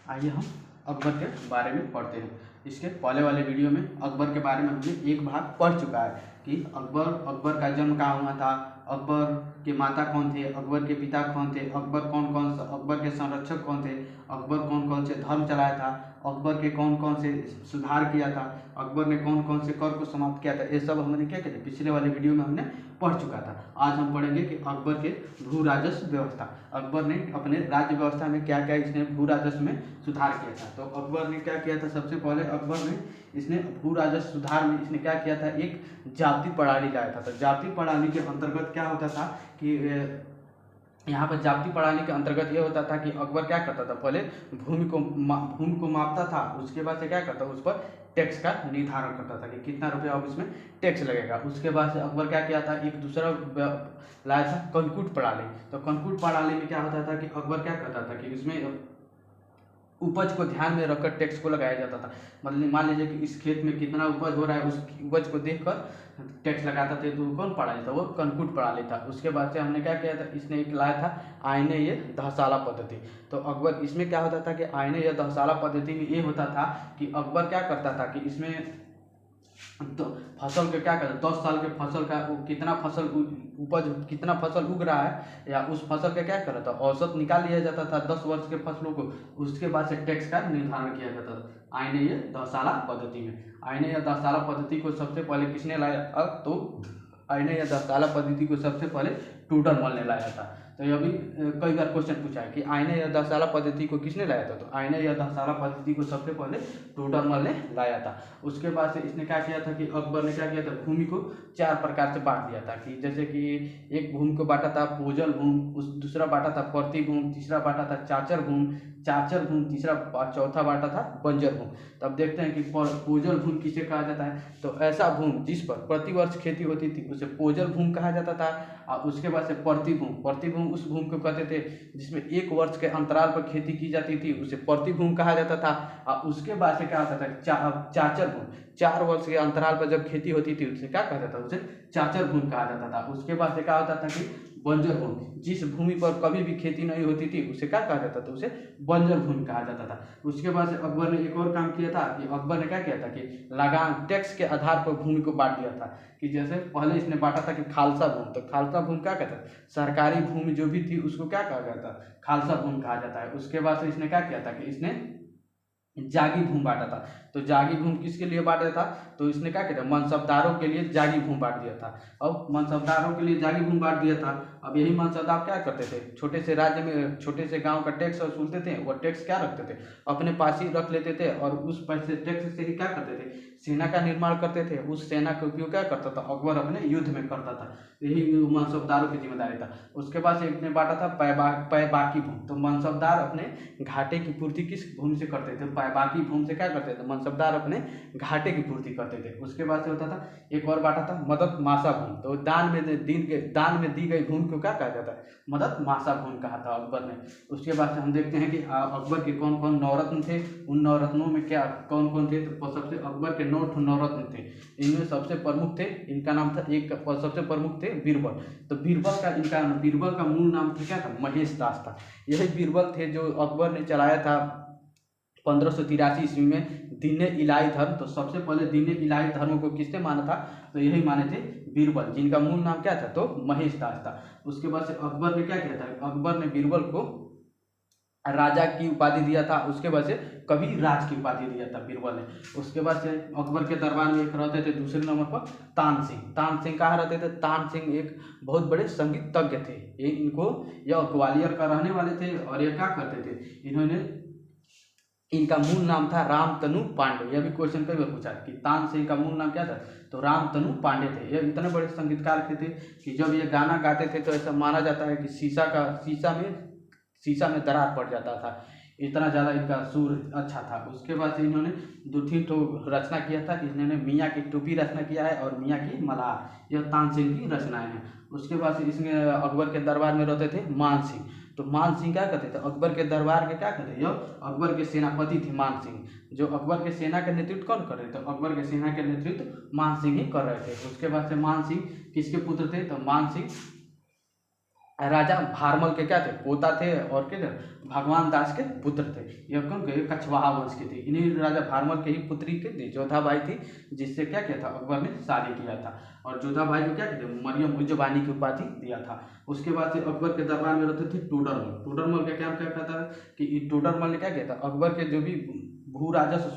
आइए हम अकबर के बारे में पढ़ते हैं। इसके पहले वाले वीडियो में अकबर के बारे में हमने एक भाग पढ़ चुका है कि अकबर का जन्म कहाँ हुआ था, अकबर के माता कौन थे, अकबर के पिता कौन थे, अकबर के संरक्षक कौन थे, अकबर कौन कौन से धर्म चलाया था, अकबर के कौन कौन से सुधार किया था, अकबर ने कौन कौन से कर को समाप्त किया था। ये सब हमने क्या किया, पिछले वाले वीडियो में हमने पढ़ चुका था। आज हम पढ़ेंगे कि अकबर के भू राजस्व व्यवस्था, अकबर ने अपने राज्य व्यवस्था में क्या क्या इसने भू राजस्व में सुधार किया था। तो अकबर ने क्या किया था, सबसे पहले अकबर ने इसने भू राजस्व सुधार में इसने क्या किया था, एक जाति प्रणाली लाया था। तो जाति प्रणाली के अंतर्गत क्या होता था कि यहाँ पर जाति प्रणाली के अंतर्गत ये होता था कि अकबर क्या करता था, पहले भूमि को मापता था, उसके बाद से क्या करता, उस पर टैक्स का निर्धारण करता था कि कितना रुपया अब इसमें टैक्स लगेगा। उसके बाद से अकबर क्या किया था, एक दूसरा लाया था कंकूट प्रणाली। तो कंकूट प्रणाली में क्या होता था कि अकबर क्या करता था कि इसमें उपज को ध्यान में रखकर टैक्स को लगाया जाता था। मतलब मान लीजिए कि इस खेत में कितना उपज हो रहा है, उस उपज को देखकर टैक्स लगाता था। तो कौन प्रणाली था, वो कंकूट प्रणाली था। उसके बाद से हमने क्या किया था, इसने एक लाया था आईने ये दहसाला पद्धति। तो अकबर इसमें क्या होता था कि आईने या दहसाला पद्धति में ये होता था कि अकबर क्या करता था कि इसमें तो फसल के क्या करता, 10 साल के फसल का कितना फसल उपज कितना फसल उग रहा है या उस फसल का क्या कर रहा था, औसत निकाल लिया जाता था 10 वर्ष के फसलों को। उसके बाद से टैक्स का निर्धारण किया जाता था आईने ये दहसाला पद्धति में। आईने या दहसाला पद्धति को सबसे पहले किसने लाया, तो आईने या दहसाला पद्धति को सबसे पहले टोडरमल ने लाया था। तो ये भी कई बार क्वेश्चन पूछा है कि आईने या दहसाला पद्धति को किसने लाया था। तो आईने या दहसाला पद्धति को सबसे पहले टोडरमल ने लाया था। उसके बाद से इसने क्या किया था कि अकबर ने क्या किया था, भूमि को 4 प्रकार से बांट दिया था कि जैसे कि एक भूमि को बांटा था पोजल भूमि, दूसरा बांटा था परती भूमि, तीसरा बांटा था चाचर भूमि, चौथा बांटा था बंजर भूमि। तब देखते हैं कि पोजल भूमि किसे कहा जाता है, तो ऐसा भूमि जिस पर प्रतिवर्ष खेती होती थी उसे पोजल भूमि कहा जाता था। और उसके बाद से परती भूमि उस भूमि को कहते थे जिसमें 1 वर्ष के अंतराल पर खेती की जाती थी, उसे परती भूमि कहा जाता था। और उसके बाद से क्या होता था, चाचर भूमि, 4 वर्ष के अंतराल पर जब खेती होती थी उसे क्या कहा जाता था, उसे चाचर भूमि कहा जाता था। उसके बाद से क्या होता था कि बंजर भूमि, जिस भूमि पर कभी भी खेती नहीं होती थी उसे क्या कहा जाता था, उसे बंजर भूमि कहा जाता था। उसके बाद से अकबर ने एक और काम किया था कि अकबर ने क्या किया था कि लगान टैक्स के आधार पर भूमि को बांट दिया था। कि जैसे पहले इसने बांटा था कि खालसा भूमि, तो खालसा भूमि क्या कहता है, सरकारी भूमि जो भी थी उसको क्या कहा जाता है, खालसा भूमि कहा जाता है। उसके बाद से इसने क्या किया था कि इसने जागी भूमि बांटा था। तो जागी भूमि किसके लिए बांटा था, तो इसने क्या किया था, मनसबदारों के लिए जागी भूमि बांट दिया था। अब मनसबदारों के लिए जागी भूमि बांट दिया था। अब यही मनसबदार क्या करते थे, छोटे से राज्य में छोटे से गांव का टैक्स वसूलते थे। वो टैक्स क्या रखते थे, अपने पास ही रख लेते थे और उस पैसे टैक्स से ही क्या करते थे, सेना का निर्माण करते थे। उस सेना का उपयोग क्या करता था, अकबर अपने युद्ध में करता था। यही मनसबदारों की जिम्मेदारी था। उसके बाद से इसने बांटा था पैबाकी भूमि। तो मनसबदार अपने घाटे की पूर्ति किस भूमि से करते थे, पैबाकी भूमि से क्या करते थे, मनसबदार अपने घाटे की पूर्ति करते थे। उसके बाद से होता था एक और बांटा था मदद मासा भूमि। तो दान में दी गई भूमि को क्या कहा जाता है, मदद मासा भूमि कहा था अकबर ने। उसके बाद से हम देखते हैं कि अकबर के कौन कौन नवरत्न थे, उन नवरत्नों में क्या कौन कौन थे। तो सबसे अकबर के 9 नवरत्न थे। इनमें सबसे प्रमुख थे, इनका नाम था, एक सबसे प्रमुख थे बीरबल। तो बीरबल का मूल नाम था क्या था, महेश दास था। यही बीरबल थे जो अकबर ने चलाया था 1583 ईस्वी में दीन इलाही धर्म। तो सबसे पहले दीन इलाही धर्म को किसने माना था, तो यही माने थे बीरबल, जिनका मूल नाम क्या था, तो महेश दास था। उसके बाद से अकबर ने क्या किया था, अकबर ने बीरबल को राजा की उपाधि दिया था। उसके बाद से कभी राज की उपाधि दिया था बीरबल ने। उसके बाद से अकबर के दरबार में एक रहते थे दूसरे नंबर पर तान सिंह कहाँ रहते थे, तान सिंह एक बहुत बड़े संगीतज्ञ थे। यह ग्वालियर का रहने वाले थे। और ये क्या करते थे, इनका मूल नाम था रामतनु पांडे। यह भी क्वेश्चन कई बार पूछा कि तान सिंह का मूल नाम क्या था, तो रामतनु पांडे थे। ये इतने बड़े संगीतकार थे कि जब ये गाना गाते थे तो ऐसा माना जाता है कि शीशा में दरार पड़ जाता था, इतना ज़्यादा इनका सुर अच्छा था। उसके बाद से इन्होंने 2-3 तो रचना किया था। इन्होंने मियाँ की टोपी रचना किया है और मियाँ की मलार, यह तान सिंह की रचनाएं हैं। उसके बाद से इसमें अकबर के दरबार में रहते थे मान सिंह। तो मान सिंह क्या करते थे, अकबर के दरबार के क्या करते थे, यह अकबर के सेनापति थे मान सिंह। जो अकबर के सेना के नेतृत्व कौन कर रहे थे, अकबर के सेना के नेतृत्व मान सिंह ही कर रहे थे। उसके बाद से मान सिंह किसके पुत्र थे, तो मान सिंह राजा भारमल के क्या थे, पोता थे, और के भगवान दास के पुत्र थे। ये कौन के, कछवाहा वंश के थे। इन्हीं राजा भारमल के ही पुत्री के थी जोधाबाई थी, जिससे क्या किया था, अकबर ने शादी किया था। और जोधाबाई को क्या कहते, मरियम उज़ ज़मानी की उपाधि दिया था। उसके बाद से अकबर के दरबार में रहते थे टोडरमल। टोडरमल का क्या कहता था कि टोडरमल ने क्या किया था, अकबर के जो भी भू राजस्व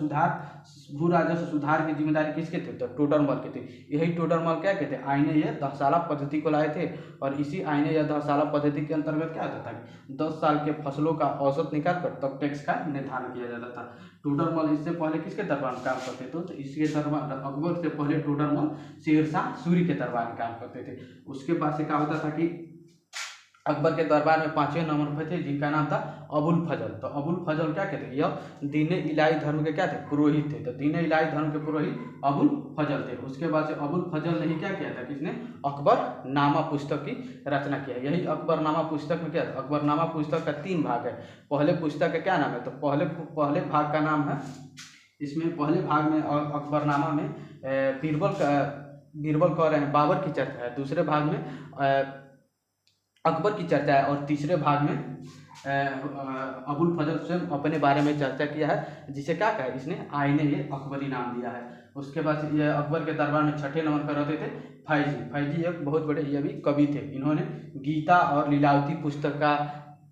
सुधार की जिम्मेदारी किसके थे, तो टोडरमल के थे। यही टोडरमल क्या कहते, आईने या दहसाला पद्धति को लाए थे। और इसी आईने या दहसाला पद्धति के अंतर्गत क्या होता था कि 10 साल के फसलों का औसत निकालकर तब टैक्स का निर्धारण किया जाता था। टोडरमल इससे पहले किसके दरबार में काम करते थे, तो इसके दरबार, अकबर से पहले टोडरमल शेरशाह सूरी के दरबार में काम करते थे। उसके बाद से क्या होता था कि अकबर के दरबार में 5वें नंबर पर थे जिनका नाम था अबुल फजल। तो अबुल फजल क्या कहते हैं, यह दीन इलाही धर्म के क्या थे, पुरोहित थे। तो दीन इलाही धर्म के पुरोहित अबुल फजल थे। उसके बाद से अबुल फजल ने ही क्या किया था, किसने, अकबरनामा पुस्तक की रचना किया। यही अकबरनामा पुस्तक में क्या था, अकबरनामा पुस्तक का 3 भाग है। पहले पुस्तक का क्या नाम है, तो पहले भाग का नाम है, इसमें पहले भाग में अकबरनामा में बीरबल कह रहे हैं बाबर की चर्चा है। दूसरे भाग में अकबर की चर्चा है। और तीसरे भाग में अबुल फजल स्वयं अपने बारे में चर्चा किया है, जिसे क्या कहा, इसने आईने ये अकबरी नाम दिया है। उसके बाद ये अकबर के दरबार में 6ठे नंबर पर रहते थे फैजी एक बहुत बड़े ये भी कवि थे। इन्होंने गीता और लीलावती पुस्तक का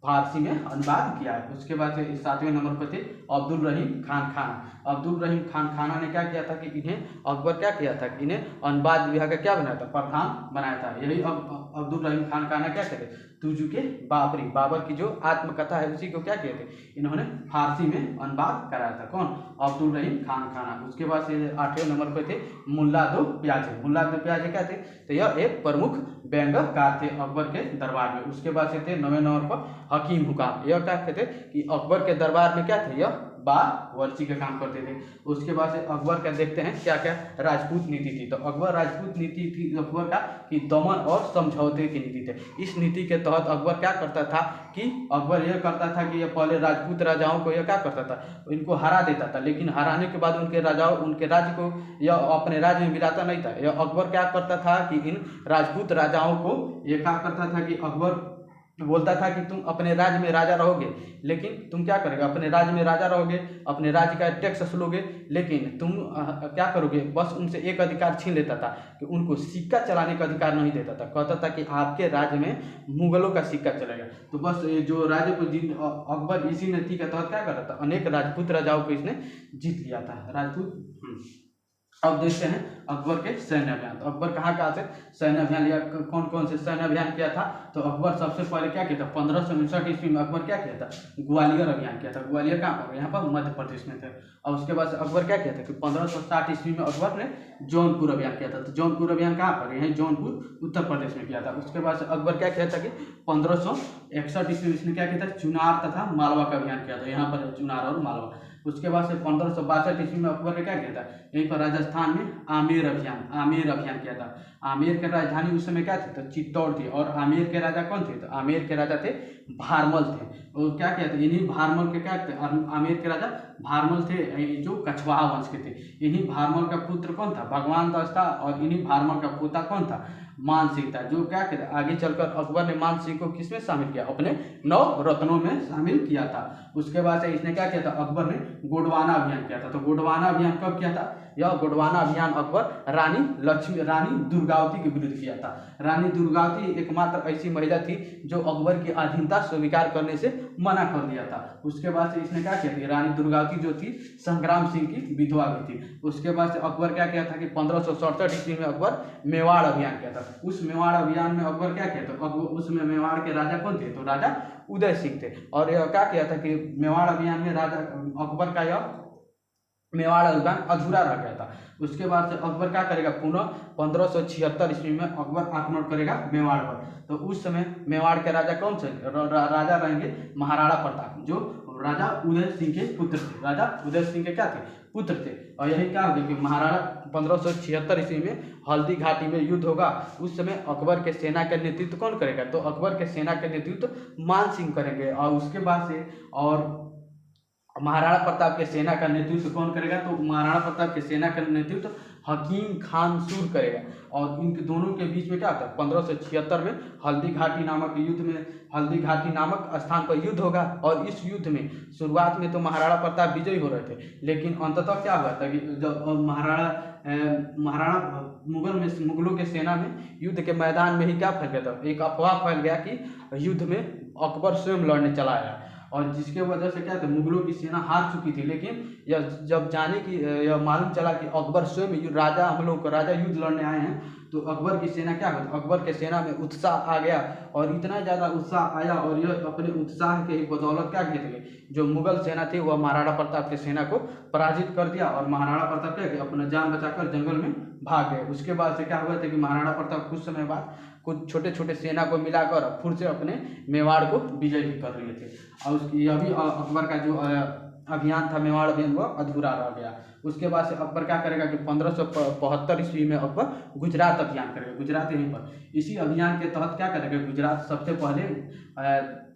फारसी में अनुवाद किया है। उसके बाद 7वें नंबर पर थे अब्दुल रहीम खान खाना। अब्दुल रहीम खान खाना ने क्या किया था कि इन्हें अकबर क्या किया था कि इन्हें अनुवाद विभाग का क्या बनाया था, प्रधान बनाया था। यही अब्दुल रहीम खान खाना क्या कहते, तुजू के बाबरी, बाबर की जो आत्मकथा है उसी को क्या कहते, इन्होंने फारसी में अनुवाद कराया था। कौन, अब्दुल रहीम खान खाना। उसके बाद से 8वें नंबर पर थे मुल्ला दो प्याजे। मुल्ला दो प्याजे क्या थे, तो यह एक प्रमुख व्यंग्यकार थे अकबर के दरबार में। उसके बाद से थे 9वें नंबर पर हकीम हुकाम। यह क्या कहते कि अकबर के दरबार में क्या थे, यह बावर्ची का काम करते थे। उसके बाद से अकबर का देखते हैं क्या क्या राजपूत नीति थी। तो अकबर राजपूत नीति थी अकबर का कि दमन और समझौते की नीति थे। इस नीति के तहत अकबर क्या करता था कि अकबर यह करता था कि यह पहले राजपूत राजाओं को यह क्या करता था, इनको हरा देता था। लेकिन हराने के बाद उनके राजाओं, उनके राज्य को यह अपने राज्य में मिलाता नहीं था। यह अकबर क्या करता था कि इन राजपूत राजाओं को यह क्या करता था कि अकबर बोलता था कि तुम अपने राज्य में राजा रहोगे, लेकिन तुम क्या करोगे, अपने राज्य में राजा रहोगे, अपने राज्य का टैक्स लोगे, लेकिन तुम क्या करोगे, बस उनसे एक अधिकार छीन लेता था कि उनको सिक्का चलाने का अधिकार नहीं देता था। कहता था कि आपके राज्य में मुगलों का सिक्का चलेगा। तो बस जो राज्य को अकबर इसी नीति के तहत क्या कर रहा था, अनेक राजपूत राजाओं को इसने जीत लिया था। राजपूत अब देखते हैं अकबर के सैन्य अभियान। तो अकबर कहाँ से सैन्य अभियान लिया, कौन कौन से सैन्य अभियान किया था, तो अकबर सबसे पहले क्या किया था, 1559 ईस्वी में अकबर क्या किया था, ग्वालियर अभियान किया था। ग्वालियर कहाँ पर, यहाँ पर मध्य प्रदेश में थे। और उसके बाद अकबर क्या किया था कि 1560 ईस्वी में अकबर ने जौनपुर अभियान किया था। तो जौनपुर अभियान कहाँ पर, यही जौनपुर उत्तर प्रदेश में किया था। उसके बाद अकबर क्या किया था कि 1561 ईस्वी में इसने क्या किया था, चुनार तथा मालवा का अभियान किया था। यहाँ पर चुनार और मालवा। उसके बाद से 1562 ईस्वी में अकबर ने क्या किया था, यहीं पर राजस्थान में आमेर अभियान किया था। आमेर के राजधानी उस समय क्या थे, तो चित्तौड़ थी। और आमेर के राजा कौन थे, तो आमेर के राजा थे भारमल थे। और क्या किया था, इन्हीं भारमल के क्या थे, आमेर के राजा भारमल थे, जो कछवाहा वंश के थे। इन्हीं भारमल का पुत्र कौन था, भगवान दास था। और इन्हीं भारमल का पोता कौन था, मान सिंह था। जो क्या कहते, आगे चलकर अकबर ने मान सिंह को किसमें शामिल किया, अपने 9 रत्नों में शामिल किया था। उसके बाद से इसने क्या किया था, अकबर ने गोंडवाना अभियान किया था। तो गोंडवाना अभियान कब किया था, यह गोंडवाना अभियान अकबर रानी दुर्गावती के विरुद्ध किया था। रानी दुर्गावती एकमात्र ऐसी महिला थी जो अकबर की अधीनता स्वीकार करने से मना कर दिया था। उसके बाद से इसने क्या किया था, रानी दुर्गावती जो थी संग्राम सिंह की विधवा भी थी। उसके बाद से अकबर क्या किया था कि 1567 ईस्वी में अकबर मेवाड़ अभियान किया था। उस मेवाड़ अभियान में अकबर क्या किया था, उसमें मेवाड़ के राजा कौन थे, तो राजा उदय सिंह थे। और यह क्या किया था कि मेवाड़ अभियान में राजा अकबर का यह मेवाड़ अभियान अधूरा रह गया था। उसके बाद से अकबर क्या करेगा, पुनः 1576 ईस्वी में अकबर आक्रमण करेगा मेवाड़ पर। तो उस समय मेवाड़ के राजा कौन से राजा रहेंगे, महाराणा प्रताप, जो राजा उदय सिंह के पुत्र थे। राजा उदय सिंह के क्या थे, पुत्र थे। और यही क्या होगा कि महाराणा 1576 ईस्वी में हल्दी घाटी में युद्ध होगा। उस समय अकबर के सेना का नेतृत्व कौन करेगा, तो अकबर के सेना का नेतृत्व मान सिंह करेंगे। और उसके बाद से और महाराणा प्रताप के सेना का नेतृत्व कौन करेगा, तो महाराणा प्रताप के सेना का नेतृत्व हकीम खान सुर करेगा। और इनके दोनों के बीच में क्या होता है, 1576 में हल्दी घाटी नामक युद्ध में, हल्दी घाटी नामक स्थान पर युद्ध होगा। और इस युद्ध में शुरुआत में तो महाराणा प्रताप विजयी हो रहे थे, लेकिन अंततः क्या हुआ था कि जब महाराणा मुगलों के सेना में युद्ध के मैदान में ही क्या फैल गया था, एक अफवाह फैल गया कि युद्ध में अकबर स्वयं लड़ने चला आया। और जिसके वजह से क्या था, मुगलों की सेना हार चुकी थी। लेकिन यह जब जाने की यह मालूम चला कि अकबर स्वयं राजा, हम लोग राजा युद्ध लड़ने आए हैं, तो अकबर की सेना क्या हुई, अकबर के सेना में उत्साह आ गया। और इतना ज़्यादा उत्साह आया और यह अपने उत्साह के ही बदौलत क्या किए थे, जो मुगल सेना थी वह महाराणा प्रताप की सेना को पराजित कर दिया। और महाराणा प्रताप क्या किया, अपना जान बचाकर जंगल में भाग गए। उसके बाद से क्या हुआ था कि महाराणा प्रताप कुछ समय बाद कुछ छोटे छोटे सेना को मिलाकर फिर से अपने मेवाड़ को विजय भी कर लिए थे। और उसकी अभी अकबर का जो अभियान था, मेवाड़ अभियान, वह अधूरा रह गया। उसके बाद से अकबर क्या करेगा कि 1572 ईस्वी में अकबर गुजरात अभियान करेगा। गुजरात यहीं पर, इसी अभियान के तहत क्या करेगा, गुजरात सबसे पहले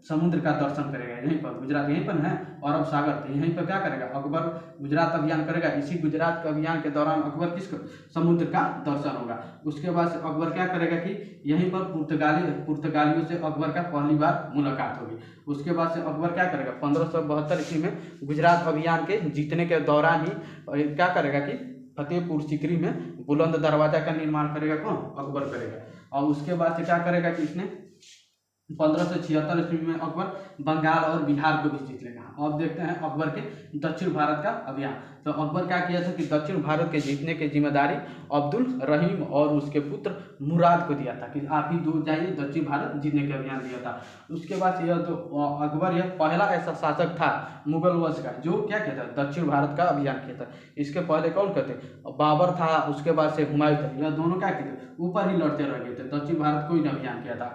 समुद्र का दर्शन करेगा। यहीं पर गुजरात, यहीं पर है अरब सागर, तो यहीं पर क्या करेगा अकबर, गुजरात अभियान करेगा। इसी गुजरात के अभियान के दौरान अकबर किसको, समुद्र का दर्शन होगा। उसके बाद से अकबर क्या करेगा कि यहीं पर पुर्तगालियों से अकबर का पहली बार मुलाकात होगी। उसके बाद से अकबर क्या करेगा, 1572 ईस्वी में गुजरात अभियान के जीतने के दौरान ही क्या करेगा कि फतेहपुर सीकरी में बुलंद दरवाजा का निर्माण करेगा। कौन, अकबर करेगा। और उसके बाद से क्या करेगा कि इसने 1576 ईस्वी में अकबर बंगाल और बिहार को भी जीत लेगा। अब देखते हैं अकबर के दक्षिण भारत का अभियान। तो अकबर क्या किया था कि दक्षिण भारत के जीतने की जिम्मेदारी अब्दुल रहीम और उसके पुत्र मुराद को दिया था कि आप ही दो जाइए दक्षिण भारत जीतने के अभियान दिया था। उसके बाद यह तो अकबर यह पहला ऐसा शासक था मुगल वंश का जो क्या किया था, दक्षिण भारत का अभियान किया था। इसके पहले कौन कहते, बाबर था, उसके बाद से हुमायूं था। यह दोनों क्या किए थे, ऊपर ही लड़ते रह गए थे, दक्षिण भारत कोई नहीं अभियान किया था।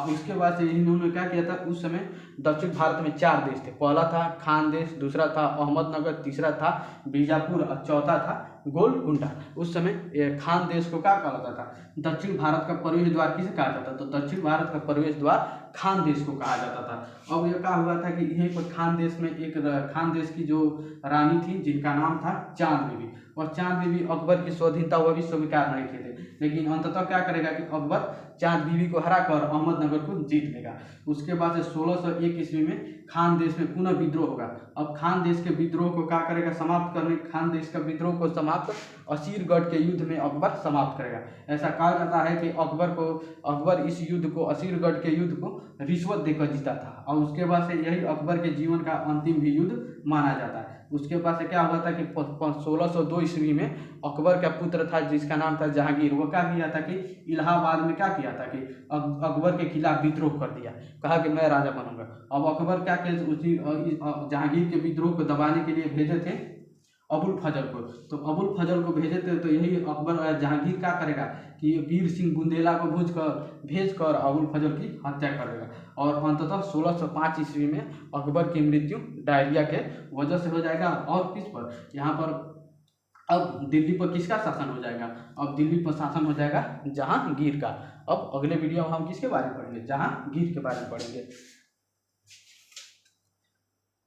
उसके बाद से इन्होंने क्या किया था, उस समय दक्षिण भारत में 4 देश थे। पहला था खान देश, दूसरा था अहमदनगर, तीसरा था बीजापुर और चौथा था गोलकुंडा। उस समय खान देश को क्या कहा जाता था, दक्षिण भारत का प्रवेश द्वार किसे कहा जाता था, तो दक्षिण भारत का प्रवेश द्वार खान देश को कहा जाता था। अब यह क्या हुआ था कि यहीं पर खान देश में एक खान देश की जो रानी थी जिनका नाम था चांद बीबी, और चांद बीबी अकबर की स्वाधीनता वह भी स्वीकार नहीं किए थे। लेकिन अंततः क्या करेगा कि अकबर चांद बीबी को हराकर अहमदनगर को जीत लेगा। उसके बाद से 1601 ईस्वी में खान देश में पुनः विद्रोह होगा। अब खान देश के विद्रोह को क्या करेगा, समाप्त करने, खान देश का विद्रोह को समाप्त असीरगढ़ के युद्ध में अकबर समाप्त करेगा। ऐसा कहा जाता है कि अकबर इस युद्ध को, असीरगढ़ के युद्ध को रिश्वत देकर जीता था। और उसके बाद से यही अकबर के जीवन का अंतिम भी युद्ध माना जाता है। उसके बाद से क्या हुआ था कि 1602 ईस्वी में अकबर का पुत्र था जिसका नाम था जहांगीर, वो क्या किया था कि इलाहाबाद में क्या किया था कि अकबर के खिलाफ विद्रोह कर दिया, कहा कि मैं राजा बनूंगा। अब अकबर क्या किया, उसी जहांगीर के विद्रोह को दबाने के लिए भेजे थे अबुल फजल को। तो अबुल फजल को भेजे थे, तो यही अकबर जहांगीर क्या करेगा कि वीर सिंह बुंदेला को भेजकर अबुल फजल की हत्या करेगा। और अंततः 1605 ईस्वी में अकबर की मृत्यु डायरिया के वजह से हो जाएगा। और किस पर, यहाँ पर अब दिल्ली पर किसका शासन हो जाएगा, अब दिल्ली पर शासन हो जाएगा जहांगीर का। अब अगले वीडियो में हम किसके बारे में पढ़ेंगे, जहांगीर के बारे में पढ़ेंगे।